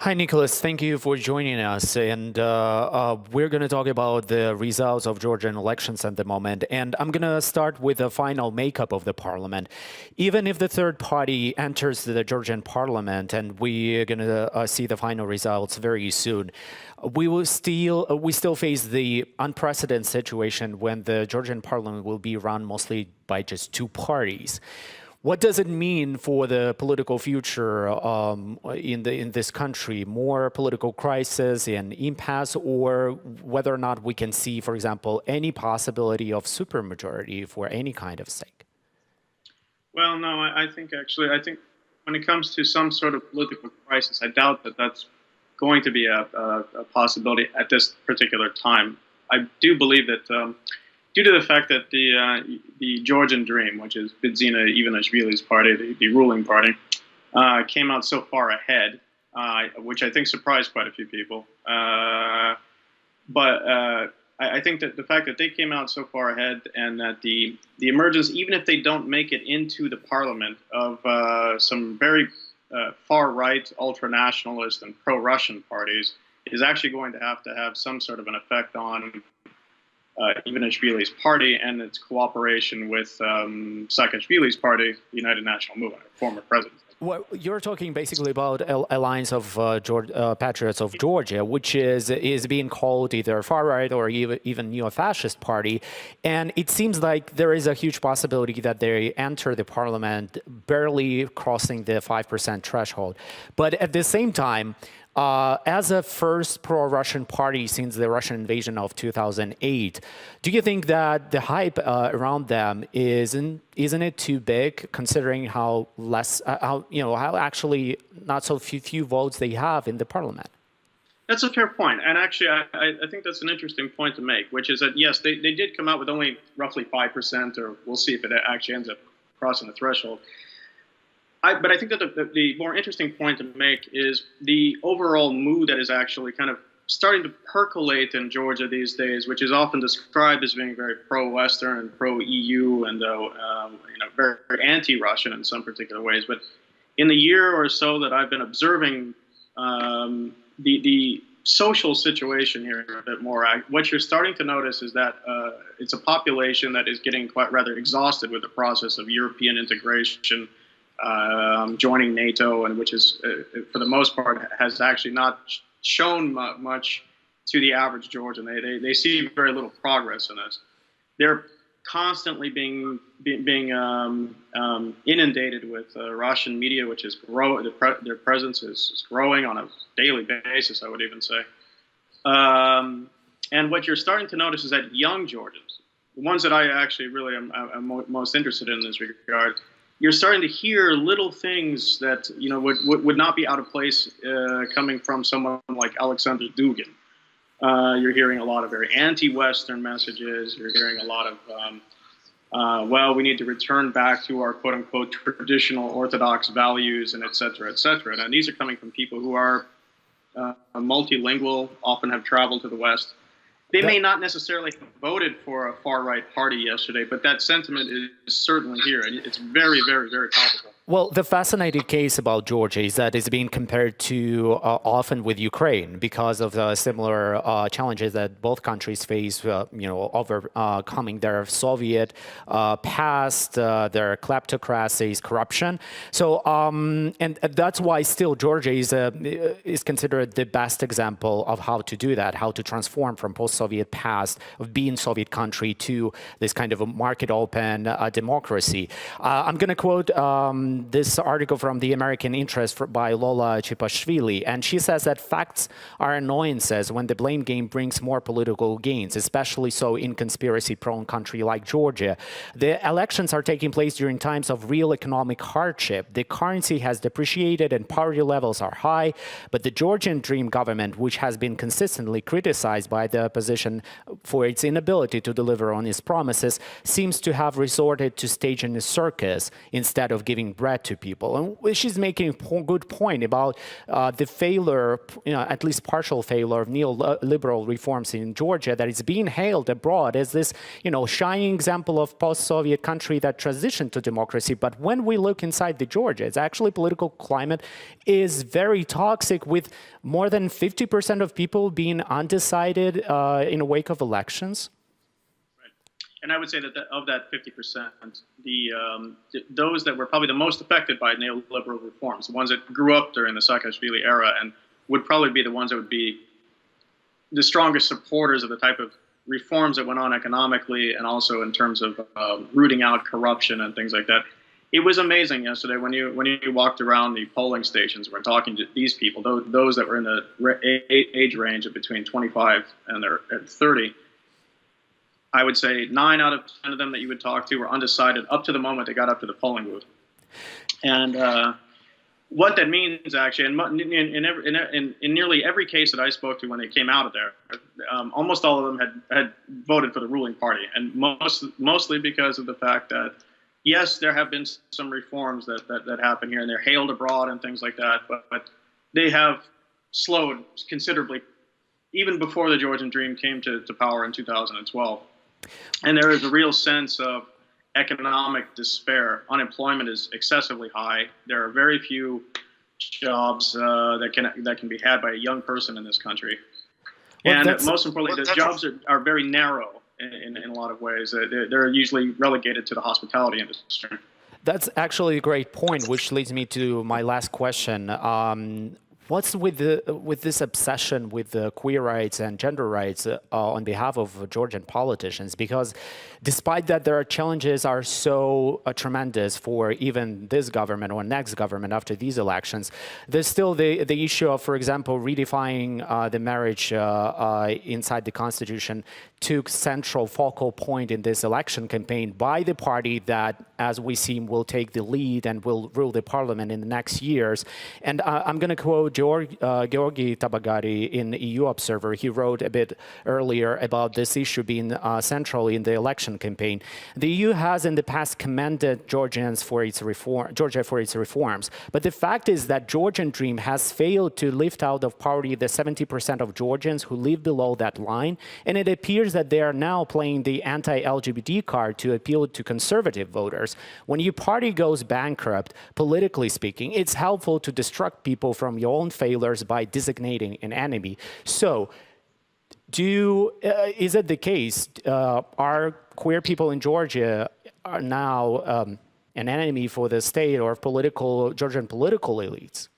Hi, Nicholas. Thank you for joining us. And we're going to talk about the results of Georgian elections at the moment. And I'm going to start with the final makeup of the parliament. Even if the third party enters the Georgian parliament, and we're going to see the final results very soon, we still face the unprecedented situation when the Georgian parliament will be run mostly by just two parties. What does it mean for the political future in this country? More political crisis and impasse, or whether or not we can see, for example, any possibility of supermajority for any kind of stake? Well, no, I think when it comes to some sort of political crisis, I doubt that that's going to be a possibility at this particular time. I do believe that due to the fact that the Georgian Dream, which is Bidzina Ivanishvili's party, the ruling party, came out so far ahead, which I think surprised quite a few people. But I think that the fact that they came out so far ahead, and that the emergence, even if they don't make it into the parliament, of some very far-right, ultra-nationalist and pro-Russian parties, is actually going to have some sort of an effect on Ivanishvili's party and its cooperation with Saakashvili's party, the United National Movement, former president. Well, you're talking basically about Alliance of Patriots of Georgia, which is being called either far-right or even neo-fascist party. And it seems like there is a huge possibility that they enter the parliament barely crossing the 5% threshold. But at the same time, as a first pro-Russian party since the Russian invasion of 2008, do you think that the hype around them isn't it too big, considering how actually not so few votes they have in the parliament? That's a fair point, and actually, I think that's an interesting point to make, which is that yes, they did come out with only roughly 5%, or we'll see if it actually ends up crossing the threshold. But I think that the more interesting point to make is the overall mood that is actually kind of starting to percolate in Georgia these days, which is often described as being very pro-Western and pro-EU and very, very anti-Russian in some particular ways. But in the year or so that I've been observing the social situation here a bit more, what you're starting to notice is that it's a population that is getting quite rather exhausted with the process of European integration, joining NATO, and which is, for the most part, has actually not shown much to the average Georgian. They see very little progress in this. They're constantly being inundated with Russian media, which is their presence is growing on a daily basis, I would even say. And what you're starting to notice is that young Georgians, the ones that I actually really am most interested in this regard, you're starting to hear little things that would not be out of place coming from someone like Alexander Dugin. You're hearing a lot of very anti-Western messages. You're hearing a lot of, well, we need to return back to our quote-unquote traditional Orthodox values, and et cetera, et cetera. And these are coming from people who are multilingual, often have traveled to the West. They may not necessarily have voted for a far-right party yesterday, but that sentiment is certainly here, and it's very, very, very topical. Well, the fascinating case about Georgia is that it's being compared to often with Ukraine because of the similar challenges that both countries face, overcoming their Soviet past, their kleptocracies, corruption. So, and that's why still Georgia is considered the best example of how to do that, how to transform from post-Soviet past of being Soviet country to this kind of a market-open democracy. I'm going to quote this article from The American Interest by Lola Chipashvili, and she says that facts are annoyances when the blame game brings more political gains, especially so in conspiracy-prone country like Georgia. The elections are taking place during times of real economic hardship. The currency has depreciated and poverty levels are high, but the Georgian Dream government, which has been consistently criticized by the opposition for its inability to deliver on its promises, seems to have resorted to staging a circus instead of giving breath threat to people. And she's making a good point about the failure, at least partial failure of neoliberal reforms in Georgia that is being hailed abroad as this, shining example of post-Soviet country that transitioned to democracy. But when we look inside the Georgia, it's actually political climate is very toxic, with more than 50% of people being undecided in the wake of elections. And I would say that of that 50%, those that were probably the most affected by neoliberal reforms, the ones that grew up during the Saakashvili era, and would probably be the ones that would be the strongest supporters of the type of reforms that went on economically, and also in terms of rooting out corruption and things like that. It was amazing yesterday when you walked around the polling stations. We're talking to these people, those that were in the age range of between 25 and 30. I would say 9 out of 10 of them that you would talk to were undecided up to the moment they got up to the polling booth. And what that means, actually, in nearly every case that I spoke to when they came out of there, almost all of them had voted for the ruling party, and mostly because of the fact that, yes, there have been some reforms that happen here, and they're hailed abroad and things like that, but they have slowed considerably, even before the Georgian Dream came to power in 2012. And there is a real sense of economic despair. Unemployment is excessively high. There are very few jobs that can be had by a young person in this country. Well, and most importantly, the jobs are very narrow in a lot of ways. They're usually relegated to the hospitality industry. That's actually a great point, which leads me to my last question. What's with this obsession with the queer rights and gender rights on behalf of Georgian politicians? Because despite that, their challenges are so tremendous for even this government or next government after these elections, there's still the issue of, for example, redefining the marriage inside the constitution took central focal point in this election campaign by the party that, as we see, will take the lead and will rule the parliament in the next years. And I'm going to quote Georgi Tabagari in EU Observer. He wrote a bit earlier about this issue being central in the election campaign. The EU has in the past commended Georgia for its reforms, but the fact is that Georgian Dream has failed to lift out of poverty the 70% of Georgians who live below that line, and it appears that they are now playing the anti-LGBT card to appeal to conservative voters. When your party goes bankrupt, politically speaking, it's helpful to distract people from your own failures by designating an enemy. So, is it the case? Are queer people in Georgia are now an enemy for the state or Georgian political elites?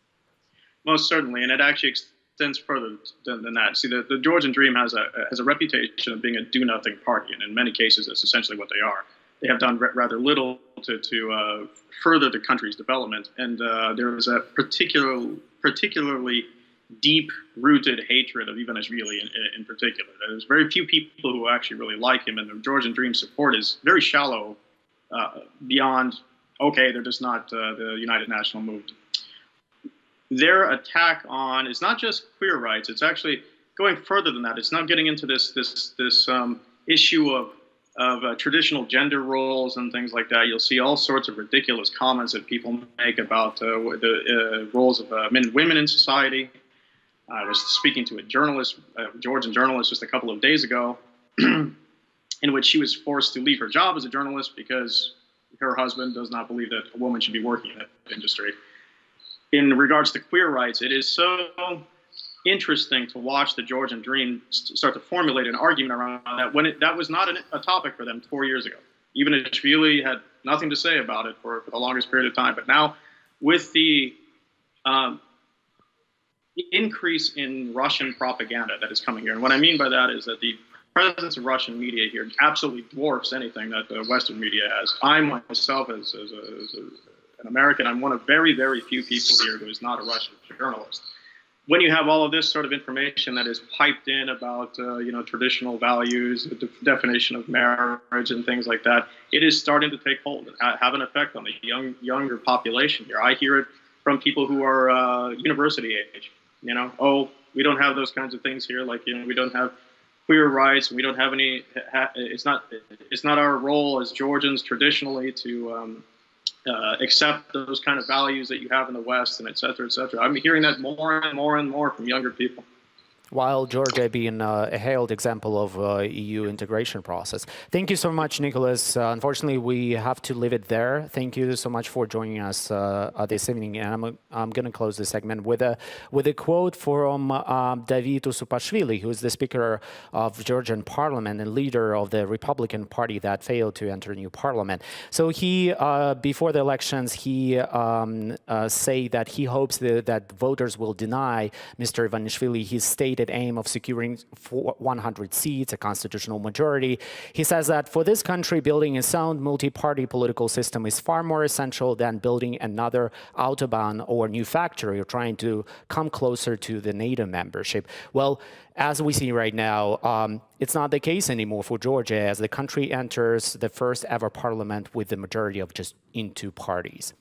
Most certainly, and it actually extends further than that. See, the Georgian Dream has a reputation of being a do-nothing party, and in many cases, that's essentially what they are. They have done rather little to further the country's development, and there is a particularly deep-rooted hatred of Ivanishvili in particular. There's very few people who actually really like him, and the Georgian Dream support is very shallow beyond, okay, they're just not the United National movement. Their attack on is not just queer rights, it's actually going further than that. It's not getting into this issue of traditional gender roles and things like that. You'll see all sorts of ridiculous comments that people make about the roles of men and women in society. I was speaking to a Georgian journalist, just a couple of days ago, in which she was forced to leave her job as a journalist because her husband does not believe that a woman should be working in that industry. In regards to queer rights, it is so interesting to watch the Georgian Dream start to formulate an argument around that when that was not a topic for them 4 years ago. Even Ivanishvili had nothing to say about it for the longest period of time. But now, with the increase in Russian propaganda that is coming here, and what I mean by that is that the presence of Russian media here absolutely dwarfs anything that the Western media has. I myself, as an American, I'm one of very, very few people here who is not a Russian journalist. When you have all of this sort of information that is piped in about traditional values, the definition of marriage and things like that, it is starting to take hold and have an effect on the younger population here. I hear it from people who are university age. Oh, we don't have those kinds of things here. Like, we don't have queer rights. We don't have any. It's not our role as Georgians traditionally to accept those kind of values that you have in the West, and et cetera, et cetera. I'm hearing that more and more and more from younger people. While Georgia being a hailed example of EU integration process. Thank you so much, Nicholas. Unfortunately, we have to leave it there. Thank you so much for joining us this evening. And I'm going to close this segment with a quote from David Usupashvili, who is the Speaker of Georgian Parliament and leader of the Republican Party that failed to enter new parliament. So he, before the elections, he say that he hopes that voters will deny Mr. Ivanishvili his stated aim of securing 100 seats, a constitutional majority. He says that for this country, building a sound multi-party political system is far more essential than building another Autobahn or new factory or trying to come closer to the NATO membership. Well, as we see right now, it's not the case anymore for Georgia as the country enters the first ever parliament with the majority of just in two parties.